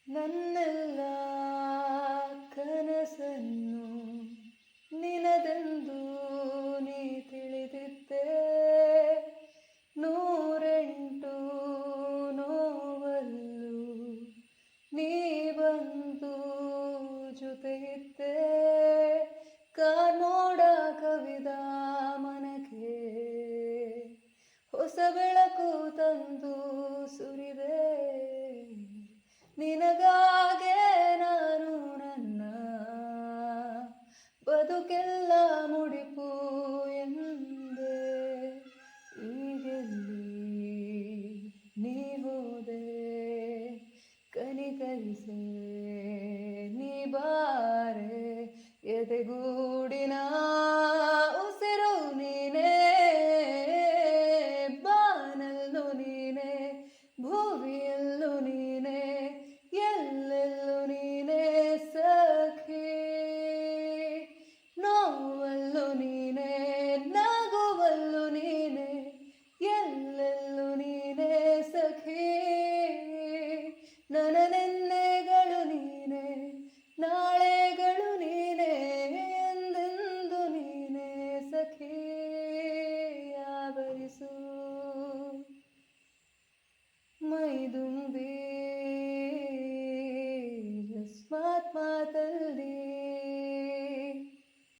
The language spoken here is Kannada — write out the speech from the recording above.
ನನ್ನೆಲ್ಲ ಕನಸನ್ನು ನಿನದೆಂದು ನೀ ತಿಳಿದಿದ್ದೆ. ನೂರೆಂಟು ನೋವಲ್ಲೂ ನೀ ಬಂದು ಜೊತೆಗಿದ್ದೆ. ಕಾರ್ಮೋಡ ಕವಿದ ಮನಕ್ಕೆ ಹೊಸ ಬೆಳಕು ತಂದು ಸುರಿದೆ. ನಿನಗಾಗೆ ನಾನು ನನ್ನ ಬದುಕೆಲ್ಲ ಮುಡಿಪು ಎಂದೆ. ಈಗೆಲ್ಲಿ ನೀ ಹೋದೆ, ಕನಿಕರಿಸೆ ನೀ ಬಾರೆ ಎದೆಗೂಡಿನ